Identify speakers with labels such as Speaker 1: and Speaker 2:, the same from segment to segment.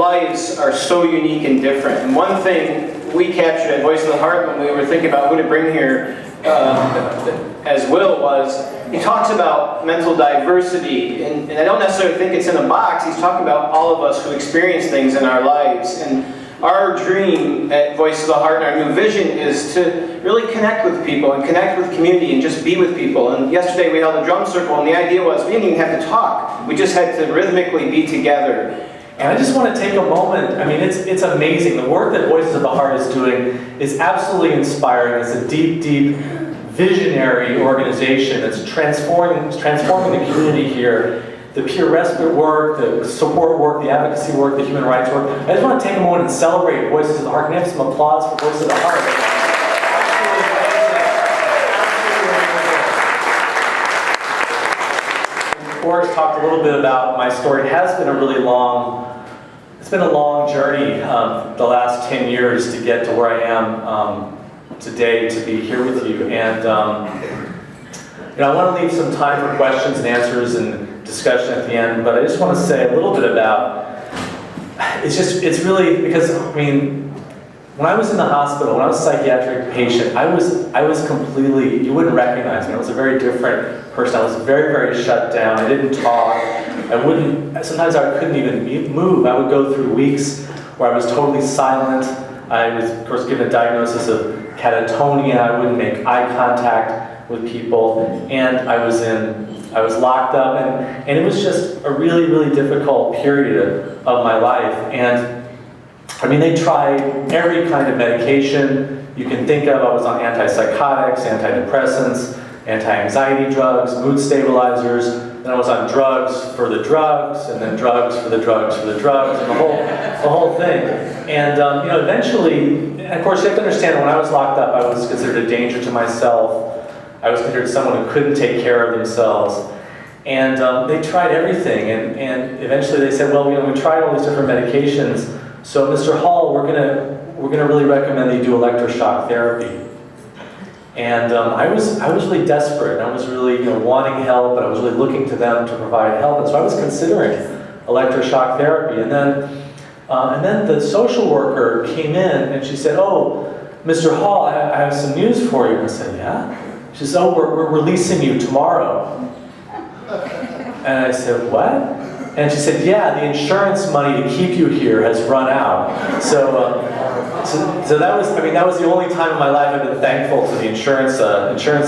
Speaker 1: lives are so unique and different. And one thing we captured at Voice of the Heart when we were thinking about who to bring here as Will was, he talks about mental diversity, and I don't necessarily think it's in a box. He's talking about all of us who experience things in our lives. And our dream at Voice of the Heart and our new vision is to really connect with people and connect with community and just be with people. And yesterday we held a drum circle, and the idea was we didn't even have to talk. We just had to rhythmically be together.
Speaker 2: And I just want to take a moment. I mean, it's amazing. The work that Voices of the Heart is doing is absolutely inspiring. It's a deep, deep visionary organization that's transforming the community here. The peer respite work, the support work, the advocacy work, the human rights work. I just want to take a moment and celebrate Voices of the Heart. Can I have some applause for Voices of the Heart? Forrest talked a little bit about my story. It has been a really long, it's been a long journey the last 10 years to get to where I am today, to be here with you. And I want to leave some time for questions and answers and discussion at the end, but I just want to say a little bit about, it's really, because, I mean, when I was in the hospital, when I was a psychiatric patient, I was completely, you wouldn't recognize me. I was a very different person. I was very, very shut down. I didn't talk. Sometimes I couldn't even move. I would go through weeks where I was totally silent. I was, of course, given a diagnosis of catatonia. I wouldn't make eye contact with people, and I was locked up, and it was just a really, really difficult period of my life. And I mean, they tried every kind of medication you can think of. I was on antipsychotics, antidepressants, anti-anxiety drugs, mood stabilizers. Then I was on drugs for the drugs, and then drugs for the drugs for the drugs, and the whole thing. And eventually, and of course, you have to understand, when I was locked up, I was considered a danger to myself. I was considered someone who couldn't take care of themselves. And they tried everything, and eventually they said, well, we tried all these different medications, so Mr. Hall, we're gonna really recommend that you do electroshock therapy. And I was really desperate. I was really wanting help, but I was really looking to them to provide help. And so I was considering electroshock therapy. And then the social worker came in and she said, "Oh, Mr. Hall, I have some news for you." And I said, "Yeah?" She said, "Oh, we're releasing you tomorrow." And I said, "What?" And she said, "Yeah, the insurance money to keep you here has run out." So that was the only time in my life I've been thankful to the insurance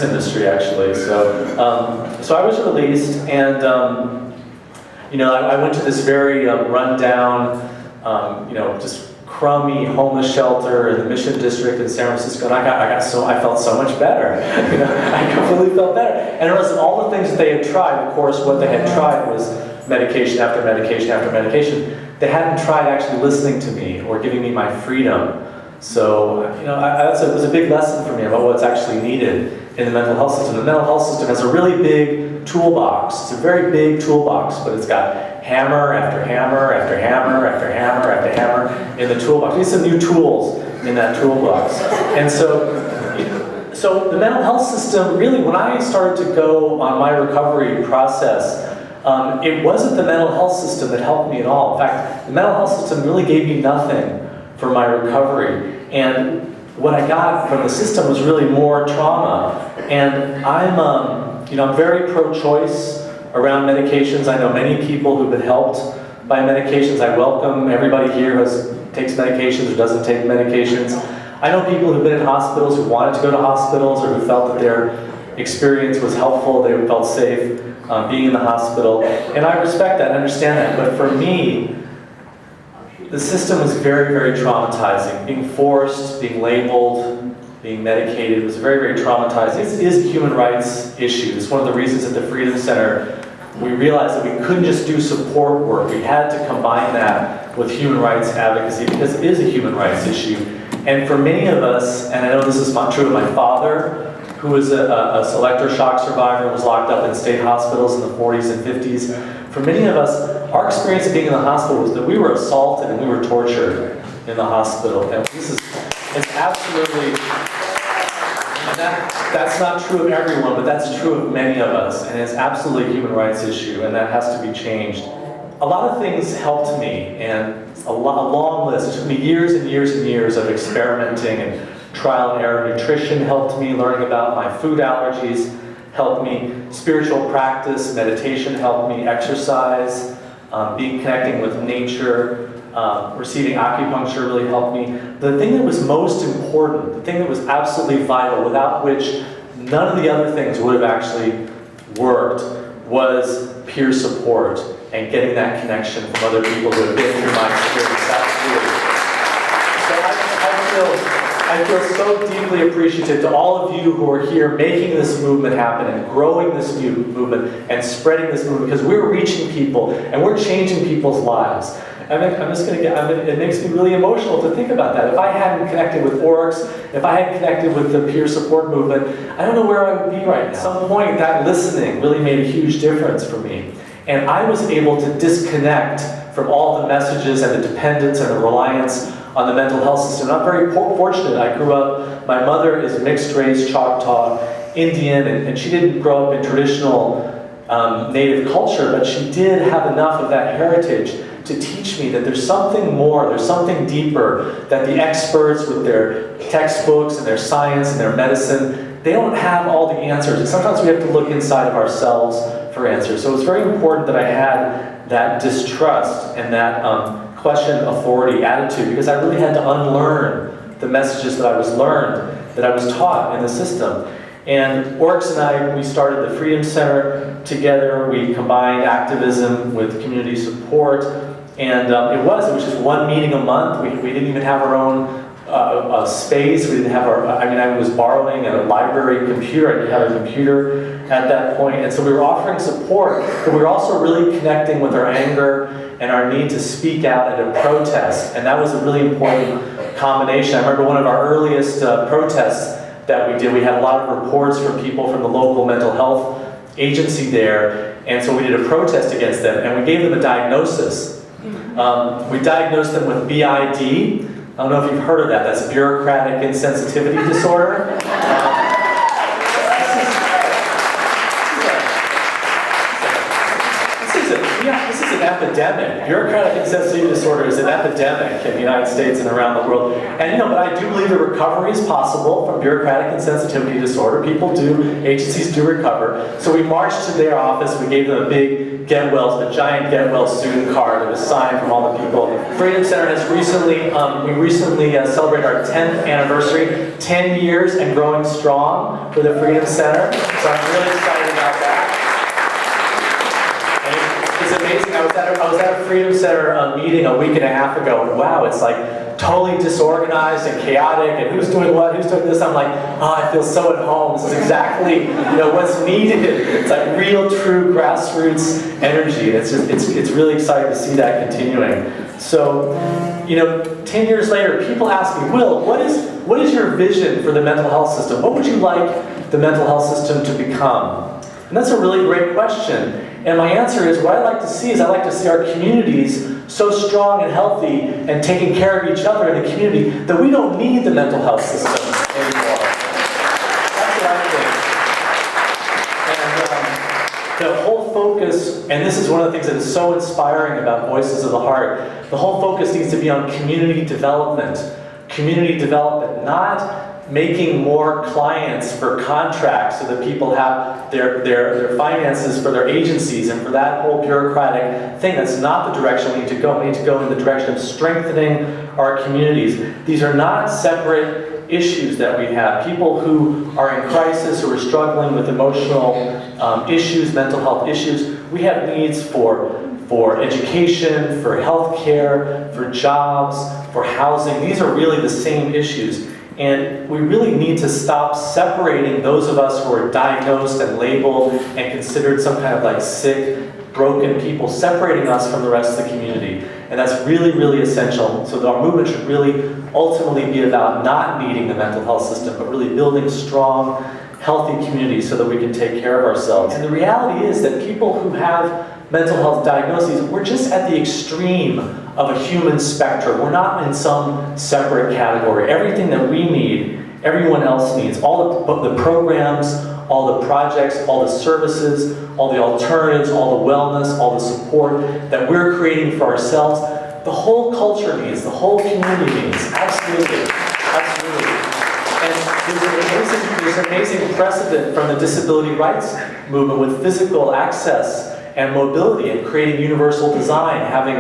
Speaker 2: industry, actually. So I was released, and I went to this very rundown, just crummy homeless shelter in the Mission District in San Francisco, and I felt so much better. I completely felt better. And it was all the things that they had tried. Of course, what they had tried was medication after medication after medication. They hadn't tried actually listening to me or giving me my freedom. So, it was a big lesson for me about what's actually needed in the mental health system. The mental health system has a really big toolbox. It's a very big toolbox, but it's got hammer after hammer after hammer after hammer after hammer in the toolbox. We need some new tools in that toolbox. And so the mental health system, really, when I started to go on my recovery process, it wasn't the mental health system that helped me at all. In fact, the mental health system really gave me nothing for my recovery. And what I got from the system was really more trauma. And I'm very pro-choice around medications. I know many people who've been helped by medications. I welcome everybody here who takes medications or doesn't take medications. I know people who've been in hospitals who wanted to go to hospitals or who felt that their experience was helpful, they felt safe being in the hospital. And I respect that, I understand that. But for me, the system was very, very traumatizing. Being forced, being labeled, being medicated was very, very traumatizing. This is a human rights issue. It's one of the reasons at the Freedom Center we realized that we couldn't just do support work. We had to combine that with human rights advocacy because it is a human rights issue. And for many of us, and I know this is not true of my father, who was a electroshock survivor and was locked up in state hospitals in the 40s and 50s. For many of us, our experience of being in the hospital was that we were assaulted and we were tortured in the hospital. And it's absolutely, that's not true of everyone, but that's true of many of us. And it's absolutely a human rights issue, and that has to be changed. a lot of things helped me, and a long list. It took me years and years and years of experimenting and trial and error. Nutrition helped me, learning about my food allergies helped me, spiritual practice, meditation helped me, exercise, connecting with nature, receiving acupuncture really helped me. The thing that was most important, the thing that was absolutely vital, without which none of the other things would have actually worked, was peer support and getting that connection from other people who have been through my experience. Absolutely. So I feel so deeply appreciative to all of you who are here making this movement happen and growing this new movement and spreading this movement, because we're reaching people and we're changing people's lives. It makes me really emotional to think about that. If I hadn't connected with Oryx, if I hadn't connected with the peer support movement, I don't know where I would be right now. At some point, that listening really made a huge difference for me. And I was able to disconnect from all the messages and the dependence and the reliance on the mental health system. I'm very fortunate. I grew up, my mother is mixed race, Choctaw, Indian, and she didn't grow up in traditional native culture, but she did have enough of that heritage to teach me that there's something more, there's something deeper, that the experts with their textbooks and their science and their medicine, they don't have all the answers. And sometimes we have to look inside of ourselves for answers. So it's very important that I had that distrust and that question authority attitude, because I really had to unlearn the messages that I was taught in the system. And Oryx and I, we started the Freedom Center together. We combined activism with community support. And it was just one meeting a month. We didn't even have our own space. We didn't have I was borrowing a library computer. I didn't have a computer at that point. And so we were offering support, but we were also really connecting with our anger and our need to speak out and to protest. And that was a really important combination. I remember one of our earliest protests that we did, we had a lot of reports from people from the local mental health agency there, and so we did a protest against them, and we gave them a diagnosis. We diagnosed them with BID. I don't know if you've heard of that. That's bureaucratic insensitivity disorder. This is an epidemic. Bureaucratic insensitivity disorder is an epidemic in the United States and around the world. And but I do believe that recovery is possible from bureaucratic insensitivity disorder. Agencies do recover. So we marched to their office. We gave them a big a giant Get Well Soon card that was signed from all the people. Freedom Center has recently celebrated our 10th anniversary, 10 years and growing strong for the Freedom Center. So I'm really excited about that. It's amazing. I was at a Freedom Center meeting a week and a half ago, and wow, it's like totally disorganized and chaotic, and who's doing what, who's doing this. I'm like, I feel so at home. This is exactly what's needed. It's like real, true grassroots energy. It's really exciting to see that continuing. So, 10 years later, people ask me, Will, what is your vision for the mental health system? What would you like the mental health system to become? And that's a really great question. And my answer is, what I'd like to see is I'd like to see our communities so strong and healthy and taking care of each other in the community that we don't need the mental health system anymore. That's what I think. And the whole focus, and this is one of the things that is so inspiring about Voices of the Heart, the whole focus needs to be on community development. Community development, not making more clients for contracts so that people have their finances for their agencies and for that whole bureaucratic thing. That's not the direction we need to go. We need to go in the direction of strengthening our communities. These are not separate issues that we have. People who are in crisis, who are struggling with emotional issues, mental health issues, we have needs for education, for health care, for jobs, for housing. These are really the same issues. And we really need to stop separating those of us who are diagnosed and labeled and considered some kind of sick, broken people, separating us from the rest of the community. And that's really, really essential. So our movement should really ultimately be about not needing the mental health system, but really building strong, healthy communities so that we can take care of ourselves. And the reality is that people who have mental health diagnoses, we're just at the extreme of a human spectrum. We're not in some separate category. Everything that we need, everyone else needs. All the programs, all the projects, all the services, all the alternatives, all the wellness, all the support that we're creating for ourselves, the whole culture needs, the whole community needs. Absolutely. Absolutely. And there's an amazing precedent from the disability rights movement with physical access and mobility and creating universal design, having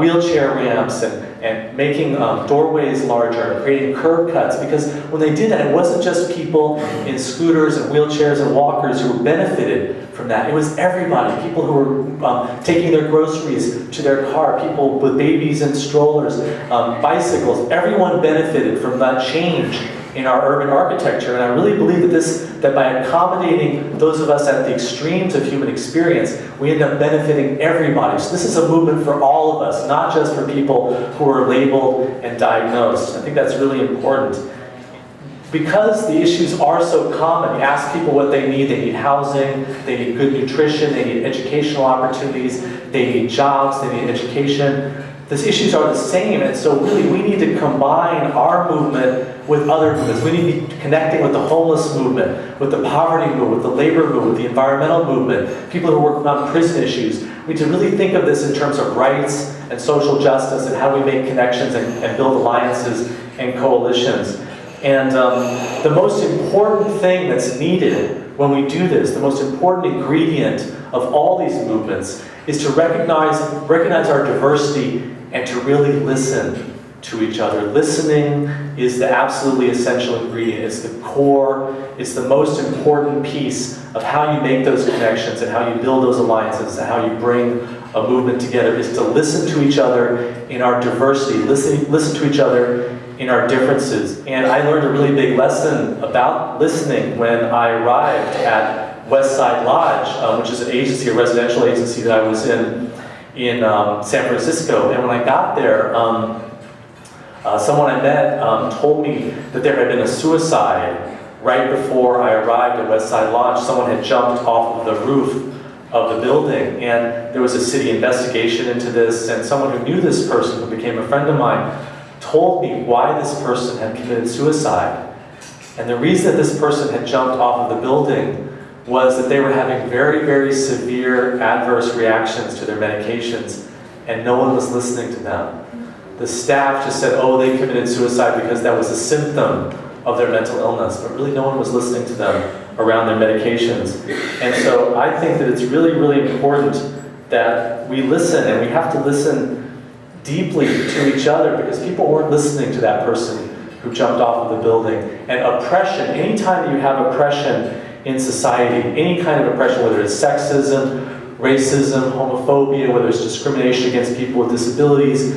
Speaker 2: wheelchair ramps and making doorways larger and creating curb cuts. Because when they did that, it wasn't just people in scooters and wheelchairs and walkers who benefited from that. It was everybody. People who were taking their groceries to their car, people with babies and strollers, bicycles. Everyone benefited from that change in our urban architecture, and I really believe that by accommodating those of us at the extremes of human experience, we end up benefiting everybody. So this is a movement for all of us, not just for people who are labeled and diagnosed. I think that's really important. Because the issues are so common, you ask people what they need housing, they need good nutrition, they need educational opportunities, they need jobs, they need education. These issues are the same, and so really we need to combine our movement with other movements. We need to be connecting with the homeless movement, with the poverty movement, with the labor movement, with the environmental movement, people who are working on prison issues. We need to really think of this in terms of rights and social justice and how we make connections and build alliances and coalitions. And the most important thing that's needed when we do this, the most important ingredient of all these movements, is to recognize our diversity and to really listen to each other. Listening is the absolutely essential ingredient. It's the core, it's the most important piece of how you make those connections and how you build those alliances and how you bring a movement together, is to listen to each other in our diversity, listen to each other in our differences. And I learned a really big lesson about listening when I arrived at Westside Lodge, which is an agency, a residential agency that I was in San Francisco. And when I got there, someone I met told me that there had been a suicide right before I arrived at Westside Lodge. Someone had jumped off of the roof of the building, and there was a city investigation into this, and someone who knew this person, who became a friend of mine, told me why this person had committed suicide. And the reason that this person had jumped off of the building was that they were having very, very severe adverse reactions to their medications, and no one was listening to them. The staff just said, oh, they committed suicide because that was a symptom of their mental illness, but really no one was listening to them around their medications. And so I think that it's really, really important that we listen, and we have to listen deeply to each other, because people weren't listening to that person who jumped off of the building. And oppression, anytime you have oppression in society, any kind of oppression, whether it's sexism, racism, homophobia, whether it's discrimination against people with disabilities,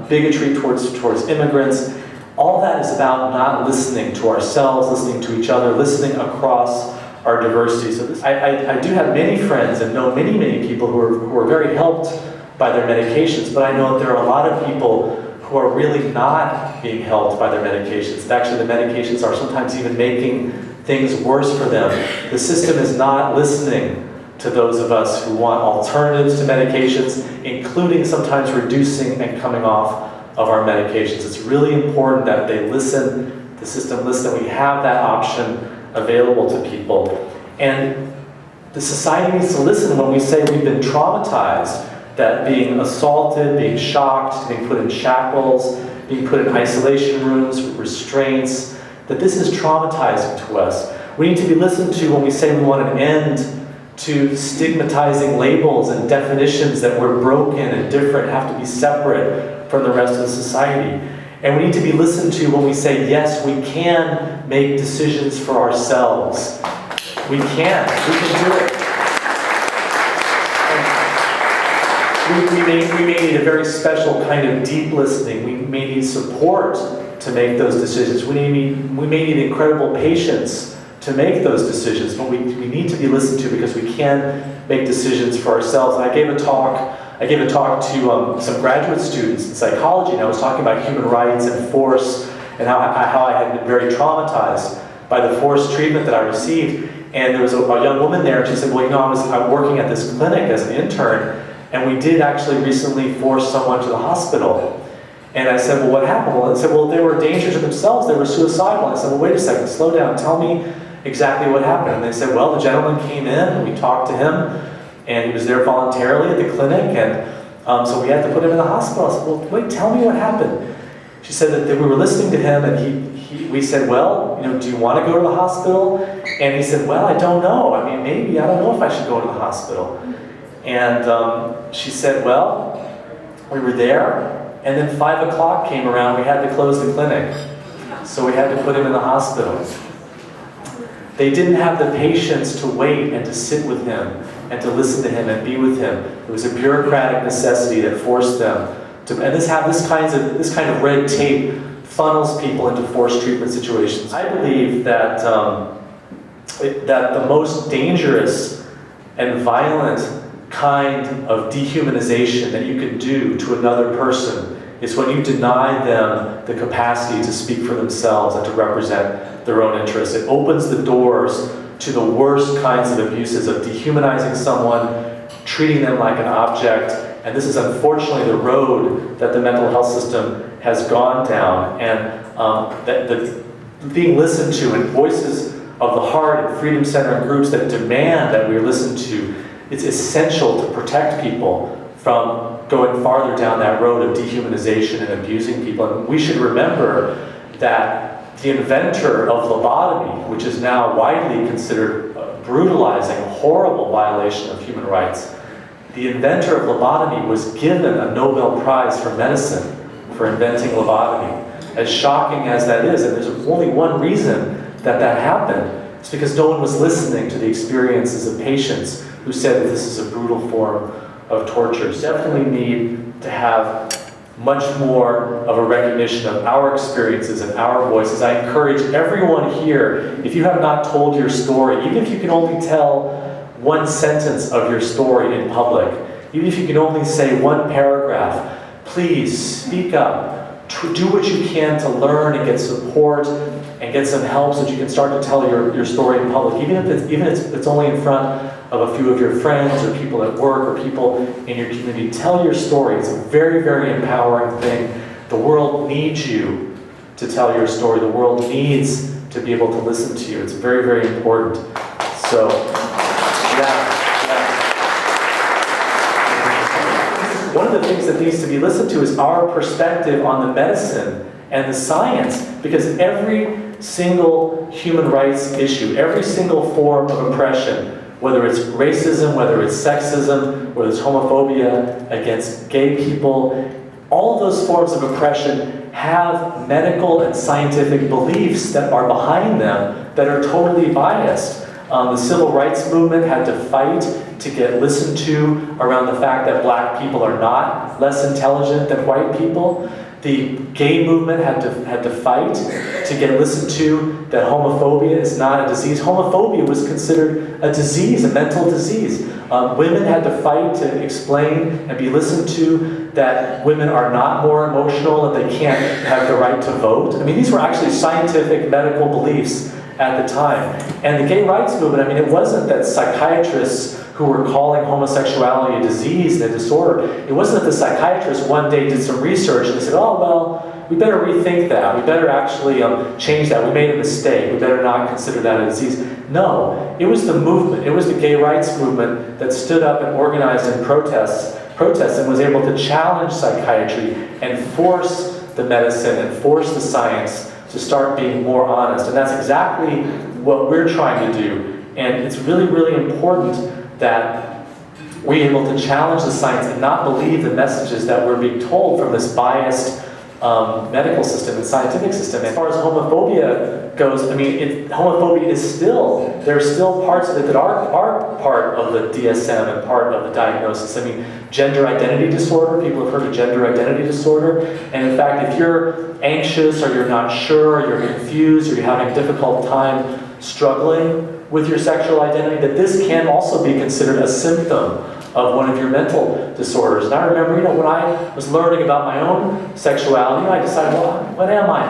Speaker 2: bigotry towards immigrants, all that is about not listening to ourselves, listening to each other, listening across our diversity. So I do have many friends and know many, many people who are very helped by their medications, but I know that there are a lot of people who are really not being helped by their medications. And actually, the medications are sometimes even making things worse for them. The system is not listening to those of us who want alternatives to medications, including sometimes reducing and coming off of our medications. It's really important that they listen, the system listen, that we have that option available to people. And the society needs to listen when we say we've been traumatized, that being assaulted, being shocked, being put in shackles, being put in isolation rooms, restraints, that this is traumatizing to us. We need to be listened to when we say we want an end to stigmatizing labels and definitions that we're broken and different, have to be separate from the rest of the society. And we need to be listened to when we say, yes, we can make decisions for ourselves. We can do it. We may need a very special kind of deep listening. We may need support to make those decisions. We may need incredible patience to make those decisions, but we need to be listened to because we can make decisions for ourselves. And I gave a talk to some graduate students in psychology, and I was talking about human rights and force, and how I had been very traumatized by the forced treatment that I received. And there was a young woman there, and she said, well, you know, I'm working at this clinic as an intern, and we did actually recently force someone to the hospital. And I said, well, what happened? Well, they said, well, they were a danger to themselves. They were suicidal. I said, well, wait a second, slow down. Tell me exactly what happened. And they said, well, the gentleman came in and we talked to him and he was there voluntarily at the clinic, and so we had to put him in the hospital. I said, well, wait, tell me what happened. She said that we were listening to him, and we said, well, do you want to go to the hospital? And he said, well, I don't know. I mean, maybe, I don't know if I should go to the hospital. And she said, well, we were there, and then 5 o'clock came around, we had to close the clinic. So we had to put him in the hospital. They didn't have the patience to wait and to sit with him and to listen to him and be with him. It was a bureaucratic necessity that forced them to, and this kind of red tape funnels people into forced treatment situations. I believe that that the most dangerous and violent kind of dehumanization that you can do to another person is when you deny them the capacity to speak for themselves and to represent their own interests. It opens the doors to the worst kinds of abuses of dehumanizing someone, treating them like an object, and this is unfortunately the road that the mental health system has gone down, and the being listened to, and voices of the heart and freedom center and groups that demand that we are listened to, it's essential to protect people from going farther down that road of dehumanization and abusing people. And we should remember that the inventor of lobotomy, which is now widely considered a brutalizing, horrible violation of human rights, the inventor of lobotomy was given a Nobel Prize for medicine for inventing lobotomy. As shocking as that is, and there's only one reason that that happened, it's because no one was listening to the experiences of patients who said that this is a brutal form of torture. We definitely need to have much more of a recognition of our experiences and our voices. I encourage everyone here, if you have not told your story, even if you can only tell one sentence of your story in public, even if you can only say one paragraph, please speak up. Do what you can to learn and get support and get some help so that you can start to tell your story in public, even if it's only in front of a few of your friends or people at work or people in your community. Tell your story. It's a very, very empowering thing. The world needs you to tell your story. The world needs to be able to listen to you. It's very, very important. So, yeah. One of the things that needs to be listened to is our perspective on the medicine and the science, because every single human rights issue, every single form of oppression, whether it's racism, whether it's sexism, whether it's homophobia against gay people, all of those forms of oppression have medical and scientific beliefs that are behind them that are totally biased. The civil rights movement had to fight to get listened to around the fact that black people are not less intelligent than white people. The gay movement had to fight to get listened to that homophobia is not a disease. Homophobia was considered a disease, a mental disease. Women had to fight to explain and be listened to that women are not more emotional, that they can't have the right to vote. I mean, these were actually scientific medical beliefs at the time. And the gay rights movement, I mean, it wasn't that psychiatrists who were calling homosexuality a disease and a disorder. It wasn't that the psychiatrists one day did some research and they said, oh, well, we better rethink that. We better actually change that. We made a mistake. We better not consider that a disease. No, it was the movement. It was the gay rights movement that stood up and organized in protests and was able to challenge psychiatry and force the medicine and force the science to start being more honest. And that's exactly what we're trying to do. And it's really, really important that we're able to challenge the science and not believe the messages that we're being told from this biased medical system and scientific system. As far as homophobia goes, I mean, homophobia is there are still parts of it that are part of the DSM and part of the diagnosis. I mean, gender identity disorder, people have heard of gender identity disorder, and in fact, if you're anxious or you're not sure, or you're confused, or you're having a difficult time struggling with your sexual identity, that this can also be considered a symptom of one of your mental disorders. And I remember, when I was learning about my own sexuality, I decided, well, what am I?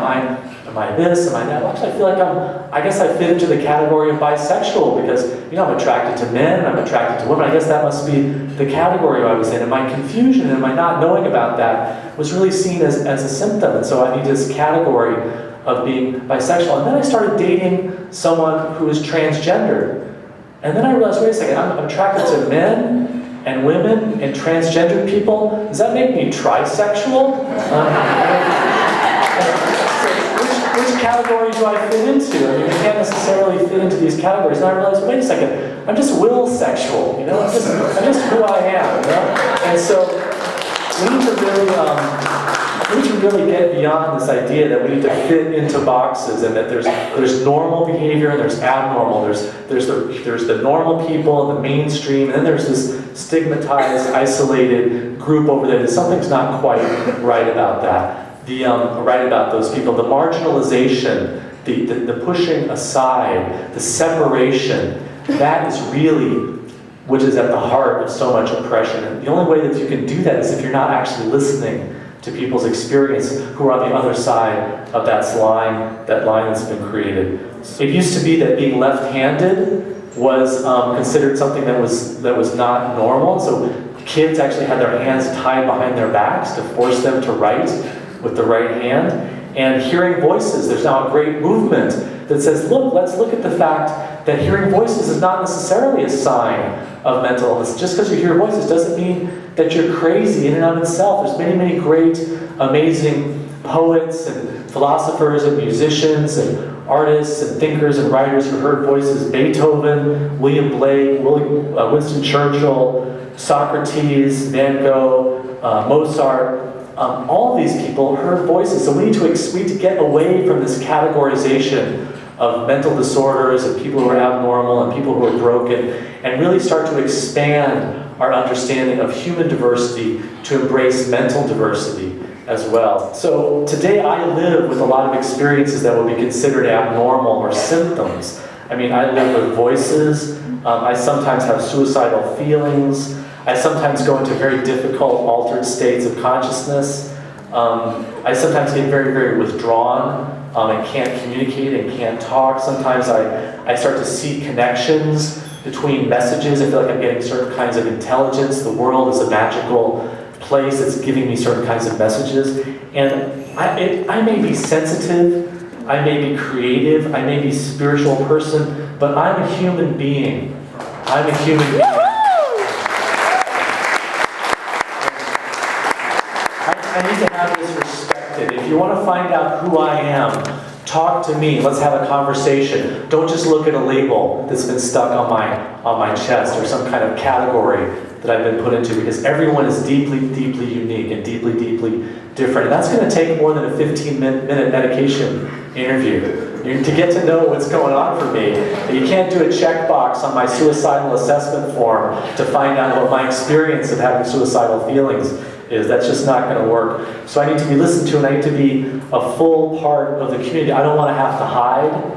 Speaker 2: Am I this? Am I that? Well, actually, I feel like I guess I fit into the category of bisexual because, I'm attracted to men, I'm attracted to women. I guess that must be the category I was in. And my confusion and my not knowing about that was really seen as a symptom. And so I need this category of being bisexual. And then I started dating someone who is transgender. And then I realized, wait a second, I'm attracted to men and women and transgender people. Does that make me trisexual? So which category do I fit into? I mean, you can't necessarily fit into these categories. And I realized, wait a second, I'm just will sexual, you know? I'm just who I am, you know? And so we need to really get beyond this idea that we need to fit into boxes, and that there's normal behavior and there's abnormal. There's the normal people, the mainstream, and then there's this stigmatized, isolated group over there. Something's not quite right about that. Right about those people. The marginalization, the pushing aside, the separation, that is really which is at the heart of so much oppression. And the only way that you can do that is if you're not actually listening to people's experience who are on the other side of that line that's been created. It used to be that being left-handed was considered something that was not normal. So kids actually had their hands tied behind their backs to force them to write with the right hand. And hearing voices, there's now a great movement that says, look, let's look at the fact that hearing voices is not necessarily a sign of mental illness. Just because you hear voices doesn't mean that you're crazy in and of itself. There's many, many great, amazing poets and philosophers and musicians and artists and thinkers and writers who heard voices. Beethoven, William Blake, Winston Churchill, Socrates, Van Gogh, Mozart. All of these people heard voices. So we need to get away from this categorization of mental disorders and people who are abnormal and people who are broken, and really start to expand our understanding of human diversity to embrace mental diversity as well. So today I live with a lot of experiences that would be considered abnormal or symptoms. I mean, I live with voices. I sometimes have suicidal feelings. I sometimes go into very difficult, altered states of consciousness. I sometimes get very, very withdrawn and can't communicate and can't talk. Sometimes I start to see connections between messages. I feel like I'm getting certain kinds of intelligence. The world is a magical place that's giving me certain kinds of messages. And I may be sensitive, I may be creative, I may be a spiritual person, but I'm a human being. I'm a human being. I need to have this respected. If you want to find out who I am, talk to me. Let's have a conversation. Don't just look at a label that's been stuck on my chest or some kind of category that I've been put into, because everyone is deeply, deeply unique and deeply, deeply different. And that's going to take more than a 15-minute medication interview. To get to know what's going on for me. You can't do a checkbox on my suicidal assessment form to find out what my experience of having suicidal feelings is. That's just not going to work. So I need to be listened to, and I need to be a full part of the community. I don't want to have to hide.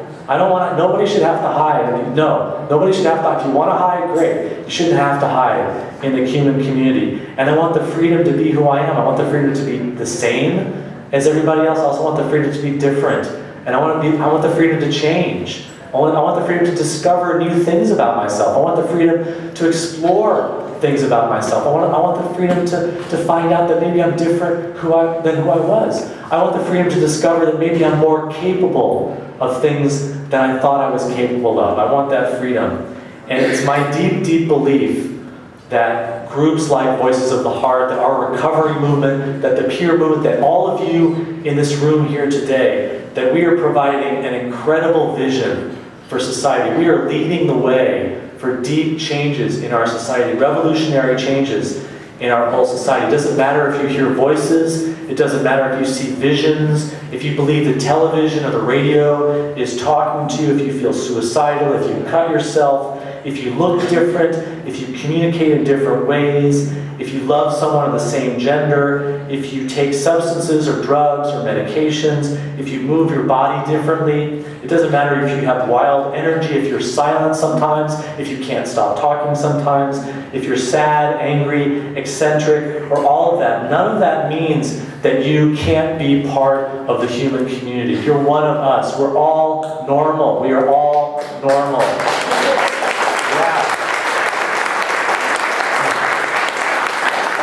Speaker 2: Nobody should have to hide. I mean, no, nobody should have to hide. If you want to hide, great. You shouldn't have to hide in the human community. And I want the freedom to be who I am. I want the freedom to be the same as everybody else. I also want the freedom to be different. And I want the freedom to change. I want the freedom to discover new things about myself. I want the freedom to explore things about myself. I want the freedom to find out that maybe I'm different than who I was. I want the freedom to discover that maybe I'm more capable of things than I thought I was capable of. I want that freedom. And it's my deep, deep belief that groups like Voices of the Heart, that our recovery movement, that the peer movement, that all of you in this room here today, that we are providing an incredible vision for society. We are leading the way for deep changes in our society, revolutionary changes in our whole society. It doesn't matter if you hear voices, it doesn't matter if you see visions, if you believe the television or the radio is talking to you, if you feel suicidal, if you cut yourself, if you look different, if you communicate in different ways, if you love someone of the same gender, if you take substances or drugs or medications, if you move your body differently. It doesn't matter if you have wild energy, if you're silent sometimes, if you can't stop talking sometimes, if you're sad, angry, eccentric, or all of that. None of that means that you can't be part of the human community. You're one of us. We're all normal. We are all normal.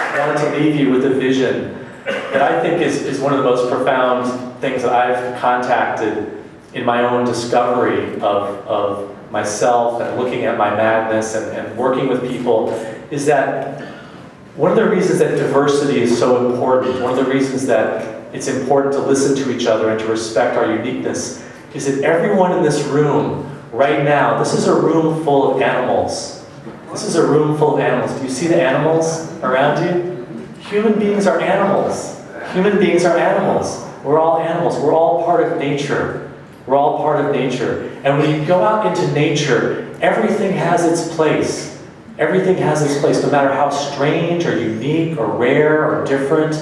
Speaker 2: I wanted to leave you with a vision that I think is one of the most profound things that I've contacted in my own discovery of myself and looking at my madness and working with people is that one of the reasons that diversity is so important, one of the reasons that it's important to listen to each other and to respect our uniqueness is that everyone in this room right now, this is a room full of animals. This is a room full of animals. Do you see the animals around you? Human beings are animals. Human beings are animals. We're all animals. We're all part of nature. We're all part of nature. And when you go out into nature, everything has its place. Everything has its place, no matter how strange or unique or rare or different.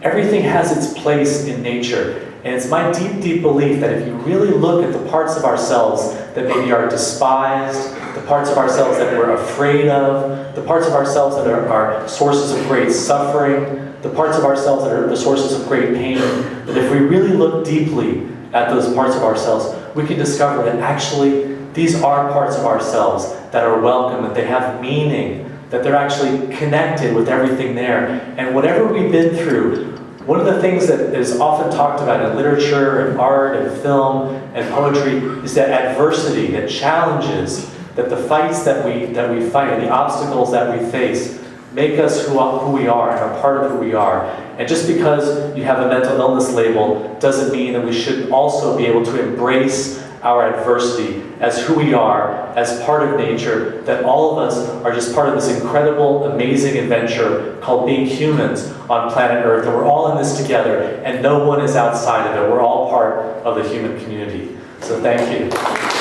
Speaker 2: Everything has its place in nature. And it's my deep, deep belief that if you really look at the parts of ourselves that maybe are despised, the parts of ourselves that we're afraid of, the parts of ourselves that are sources of great suffering, the parts of ourselves that are the sources of great pain, that if we really look deeply at those parts of ourselves, we can discover that actually these are parts of ourselves that are welcome, that they have meaning, that they're actually connected with everything there. And whatever we've been through, one of the things that is often talked about in literature and art and film and poetry is that adversity, that challenges, that the fights that we fight and the obstacles that we face make us who we are and are part of who we are. And just because you have a mental illness label doesn't mean that we shouldn't also be able to embrace our adversity as who we are, as part of nature, that all of us are just part of this incredible, amazing adventure called being humans on planet Earth, and we're all in this together, and no one is outside of it. We're all part of the human community. So thank you.